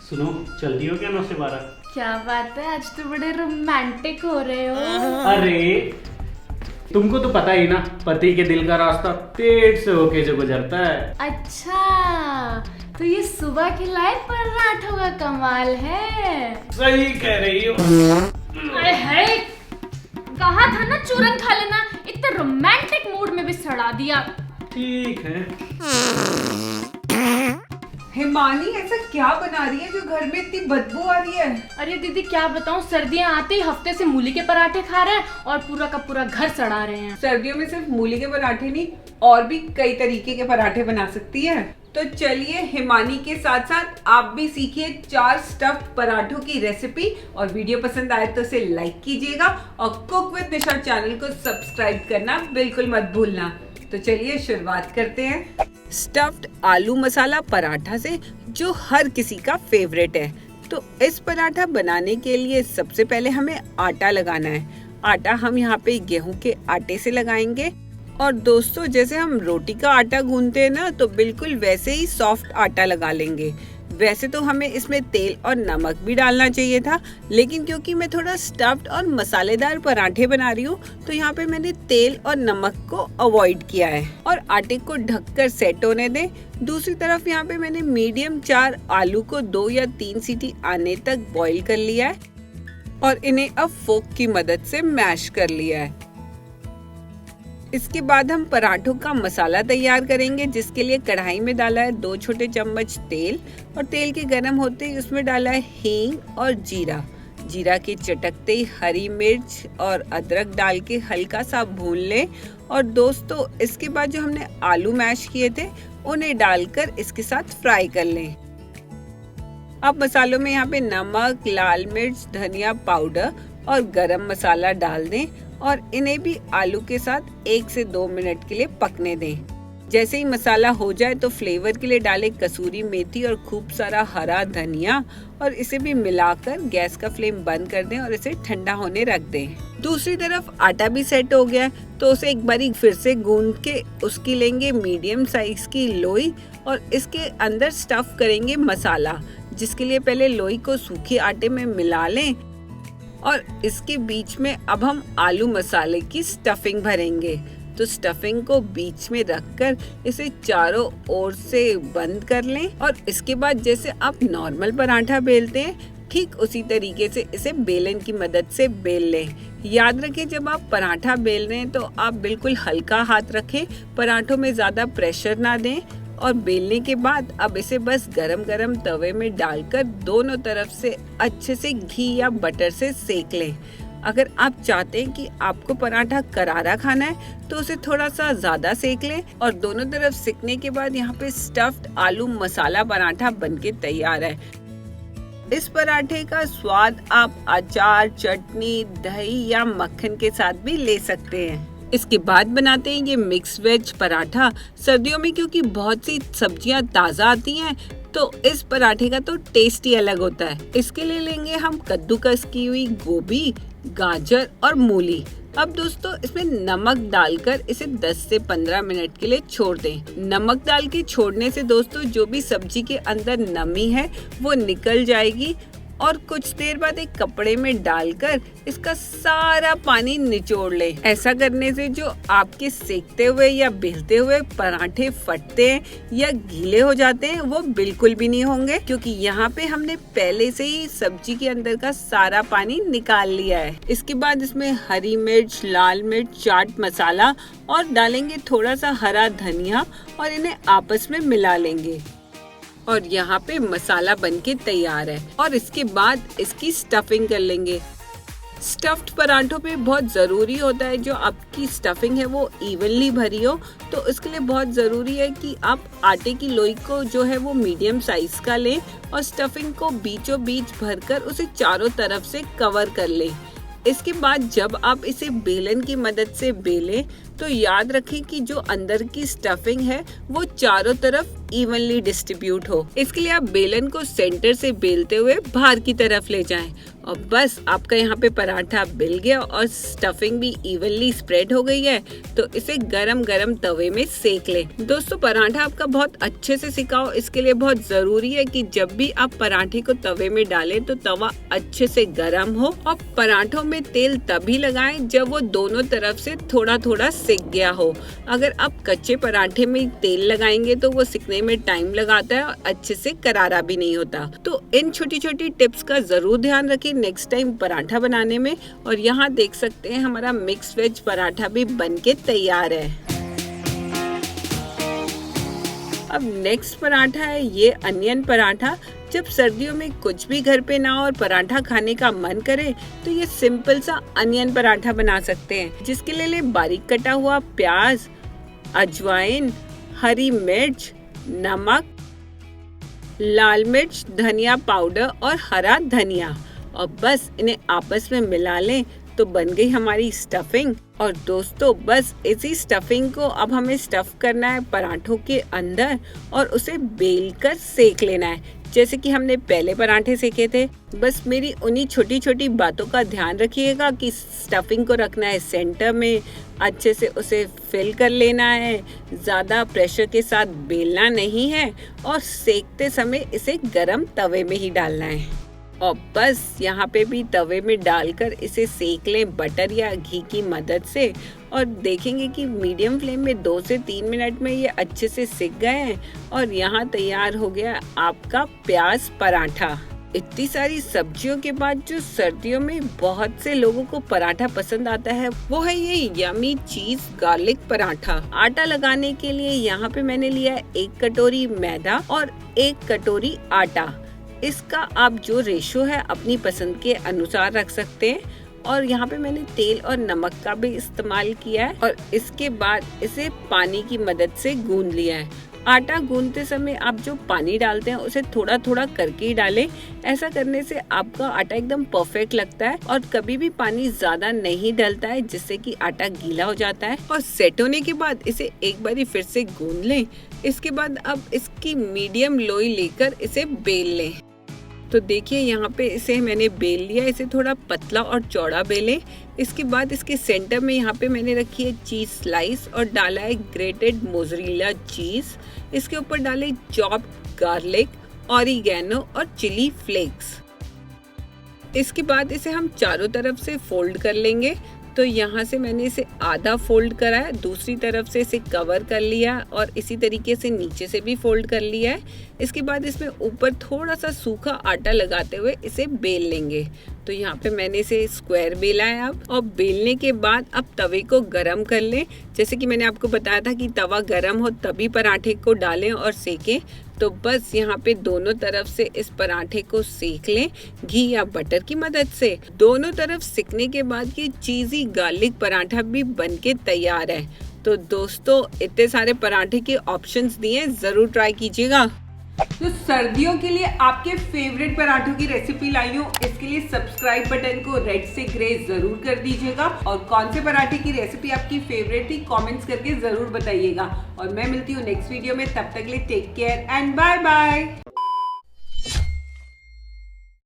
सुनो, चलती हो क्या 9 से 12? क्या बात है, आज तो बड़े रोमांटिक हो रहे हो। अरे तुमको तो पता ही ना, पति के दिल का रास्ता पेट से होके जो गुजरता है। अच्छा, तो ये सुबह खिलाए पराठों का कमाल है। सही कह रही हो। अरे है, कहा था ना चूरन खा लेना। इतने रोमांटिक मूड में भी सड़ा दिया। ठीक है। हिमानी ऐसा क्या बना रही है जो घर में इतनी बदबू आ रही है? अरे दीदी क्या बताऊं, सर्दियां आते ही हफ्ते से मूली के पराठे खा रहे हैं और पूरा का पूरा घर सड़ा रहे हैं। सर्दियों में सिर्फ मूली के पराठे नहीं, और भी कई तरीके के पराठे बना सकती है। तो चलिए हिमानी के साथ साथ आप भी सीखिए 4 स्टफ्ड पराठों की रेसिपी। और वीडियो पसंद आए तो इसे लाइक कीजिएगा और कुक विद निशा चैनल को सब्सक्राइब करना बिल्कुल मत भूलना। तो चलिए शुरुआत करते हैं स्टफ्ड आलू मसाला पराठा से, जो हर किसी का फेवरेट है। तो इस पराठा बनाने के लिए सबसे पहले हमें आटा लगाना है। आटा हम यहाँ पे गेहूं के आटे से लगाएंगे। और दोस्तों, जैसे हम रोटी का आटा गूंथते हैं ना, तो बिल्कुल वैसे ही सॉफ्ट आटा लगा लेंगे। वैसे तो हमें इसमें तेल और नमक भी डालना चाहिए था, लेकिन क्योंकि मैं थोड़ा स्टफ्ड और मसालेदार पराठे बना रही हूँ, तो यहाँ पे मैंने तेल और नमक को अवॉइड किया है। और आटे को ढककर सेट होने दें। दूसरी तरफ यहाँ पे मैंने मीडियम 4 आलू को 2 या 3 सीटी आने तक बॉईल कर लिया है और इन्हें अब फोक की मदद से मैश कर लिया है। इसके बाद हम पराठों का मसाला तैयार करेंगे, जिसके लिए कढ़ाई में डाला है 2 छोटे चम्मच तेल। और तेल के गर्म होते ही उसमें डाला है हींग और जीरा। जीरा के चटकते ही हरी मिर्च और अदरक डाल के हल्का सा भून लें। और दोस्तों, इसके बाद जो हमने आलू मैश किए थे उन्हें डालकर इसके साथ फ्राई कर लें। अब मसालों में यहाँ पे नमक, लाल मिर्च, धनिया पाउडर और गरम मसाला डाल दें और इन्हें भी आलू के साथ 1 से 2 मिनट के लिए पकने दें। जैसे ही मसाला हो जाए तो फ्लेवर के लिए डालें कसूरी मेथी और खूब सारा हरा धनिया और इसे भी मिलाकर गैस का फ्लेम बंद कर दें और इसे ठंडा होने रख दें। दूसरी तरफ आटा भी सेट हो गया, तो उसे एक बारी फिर से गूंद के उसकी लेंगे मीडियम साइज की लोई और इसके अंदर स्टफ करेंगे मसाला, जिसके लिए पहले लोई को सूखे आटे में मिला लें और इसके बीच में अब हम आलू मसाले की स्टफिंग भरेंगे। तो स्टफिंग को बीच में रखकर इसे चारों ओर से बंद कर लें और इसके बाद जैसे आप नॉर्मल पराठा बेलते हैं, ठीक उसी तरीके से इसे बेलन की मदद से बेल लें। याद रखें, जब आप पराठा बेल रहे हैं तो आप बिल्कुल हल्का हाथ रखें, पराठों में ज्यादा प्रेशर ना दें। और बेलने के बाद अब इसे बस गरम गरम तवे में डालकर दोनों तरफ से अच्छे से घी या बटर से सेक लें। अगर आप चाहते हैं कि आपको पराठा करारा खाना है तो उसे थोड़ा सा ज्यादा सेक लें। और दोनों तरफ सेकने के बाद यहाँ पे स्टफ्ड आलू मसाला पराठा बनके तैयार है। इस पराठे का स्वाद आप अचार, चटनी, दही या मक्खन के साथ भी ले सकते हैं। इसके बाद बनाते हैं ये मिक्स वेज पराठा। सर्दियों में क्योंकि बहुत सी सब्जियां ताज़ा आती हैं, तो इस पराठे का तो टेस्ट ही अलग होता है। इसके लिए लेंगे हम कद्दूकस की हुई गोभी, गाजर और मूली। अब दोस्तों, इसमें नमक डालकर इसे 10 से 15 मिनट के लिए छोड़ दें। नमक डाल के छोड़ने से दोस्तों, जो भी सब्जी के अंदर नमी है वो निकल जाएगी और कुछ देर बाद एक कपड़े में डालकर इसका सारा पानी निचोड़ लें। ऐसा करने से जो आपके सेकते हुए या बेलते हुए पराठे फटते हैं या गीले हो जाते हैं, वो बिल्कुल भी नहीं होंगे, क्योंकि यहाँ पे हमने पहले से ही सब्जी के अंदर का सारा पानी निकाल लिया है। इसके बाद इसमें हरी मिर्च, लाल मिर्च, चाट मसाला और डालेंगे थोड़ा सा हरा धनिया और इन्हें आपस में मिला लेंगे। और यहाँ पे मसाला बनके तैयार है। और इसके बाद इसकी स्टफिंग कर लेंगे। स्टफ्ड पराठों पे बहुत ज़रूरी होता है जो आपकी स्टफिंग है वो इवनली भरी हो। तो इसके लिए बहुत ज़रूरी है कि आप आटे की लोई को जो है वो मीडियम साइज का लें और स्टफिंग को बीचों बीच भरकर उसे चारों तरफ से कवर कर लें। इसके बाद जब आप इसे बेलन की मदद से बेलें, तो याद रखें कि जो अंदर की स्टफिंग है वो चारों तरफ इवनली डिस्ट्रीब्यूट हो। इसके लिए आप बेलन को सेंटर से बेलते हुए बाहर की तरफ ले जाएं और बस आपका यहाँ पे पराठा बेल गया और स्टफिंग भी इवनली स्प्रेड हो गई है। तो इसे गरम गरम तवे में सेक लें। दोस्तों पराठा आपका बहुत अच्छे से सिका हो, इसके लिए बहुत जरूरी है कि जब भी आप पराठे को तवे में डालें तो तवा अच्छे से गरम हो और पराठों में तेल तभी लगाएं जब वो दोनों तरफ से थोड़ा थोड़ा सिक गया हो। अगर आप कच्चे पराठे में तेल लगाएंगे तो वो सिकने में टाइम लगाता है और अच्छे से करारा भी नहीं होता। तो इन छोटी छोटी टिप्स का जरूर ध्यान रखें नेक्स्ट टाइम पराठा बनाने में। और यहाँ देख सकते हैं हमारा मिक्स वेज पराठा भी बनके तैयार है। अब नेक्स्ट पराठा है ये अनियन पराठा। जब सर्दियों में कुछ भी घर पे ना हो और पराठा खाने का मन करे तो ये सिंपल सा अनियन पराठा बना सकते हैं, जिसके लिए बारीक कटा हुआ प्याज, अजवाइन, हरी मिर्च, नमक, लाल मिर्च, धनिया पाउडर और हरा धनिया। और बस इन्हें आपस में मिला लें तो बन गई हमारी स्टफिंग। और दोस्तों बस इसी स्टफिंग को अब हमें स्टफ करना है पराठों के अंदर और उसे बेल कर सेक लेना है, जैसे कि हमने पहले पराठे सेके थे। बस मेरी उन्हीं छोटी छोटी बातों का ध्यान रखिएगा कि स्टफिंग को रखना है सेंटर में, अच्छे से उसे फिल कर लेना है, ज़्यादा प्रेशर के साथ बेलना नहीं है और सेकते समय इसे गरम तवे में ही डालना है। और बस यहाँ पे भी तवे में डालकर इसे सेक लें बटर या घी की मदद से और देखेंगे कि मीडियम फ्लेम में 2 से 3 मिनट में ये अच्छे से सिक गए हैं और यहाँ तैयार हो गया आपका प्याज पराठा। इतनी सारी सब्जियों के बाद जो सर्दियों में बहुत से लोगों को पराठा पसंद आता है वो है ये यमी चीज गार्लिक पराठा। आटा लगाने के लिए यहाँ पे मैंने लिया है 1 कटोरी मैदा और 1 कटोरी आटा। इसका आप जो रेशो है अपनी पसंद के अनुसार रख सकते हैं। और यहाँ पे मैंने तेल और नमक का भी इस्तेमाल किया है और इसके बाद इसे पानी की मदद से गूंद लिया है। आटा गूंदते समय आप जो पानी डालते हैं उसे थोड़ा थोड़ा करके ही डालें। ऐसा करने से आपका आटा एकदम परफेक्ट लगता है और कभी भी पानी ज्यादा नहीं डलता है, जिससे कि आटा गीला हो जाता है। और सेट होने के बाद इसे एक बारी फिर से गूंद लें। इसके बाद अब इसकी मीडियम लोई लेकर इसे बेल लें। तो देखिए यहाँ पे इसे मैंने बेल लिया। इसे थोड़ा पतला और चौड़ा बेलें। इसके बाद इसके सेंटर में यहाँ पे मैंने रखी है चीज स्लाइस और डाला है ग्रेटेड मोज़रेला चीज। इसके ऊपर डाले चॉप्ड गार्लिक, ऑरिगेनो और चिली फ्लेक्स। इसके बाद इसे हम चारों तरफ से फोल्ड कर लेंगे। तो यहाँ से मैंने इसे आधा फोल्ड करा है, दूसरी तरफ से इसे कवर कर लिया और इसी तरीके से नीचे से भी फोल्ड कर लिया है। इसके बाद इसमें ऊपर थोड़ा सा सूखा आटा लगाते हुए इसे बेल लेंगे। तो यहाँ पे मैंने इसे स्क्वायर बेला है अब। और बेलने के बाद अब तवे को गरम कर लें। जैसे कि मैंने आपको बताया था कि तवा गरम हो तभी पराठे को डालें और सेकें। तो बस यहाँ पे दोनों तरफ से इस पराठे को सेक लें घी या बटर की मदद से। दोनों तरफ सिकने के बाद ये चीज़ी गार्लिक पराठा भी बनके तैयार है। तो दोस्तों इतने सारे पराठे के ऑप्शंस दिए, जरूर ट्राई कीजिएगा। तो सर्दियों के लिए आपके फेवरेट पराठों की रेसिपी लाई हूँ। इसके लिए सब्सक्राइब बटन को रेड से ग्रे जरूर कर दीजिएगा और कौन से पराठे की रेसिपी आपकी फेवरेट थी कमेंट्स करके जरूर बताइएगा। और मैं मिलती हूँ नेक्स्ट वीडियो में, तब तक के लिए take care and bye bye.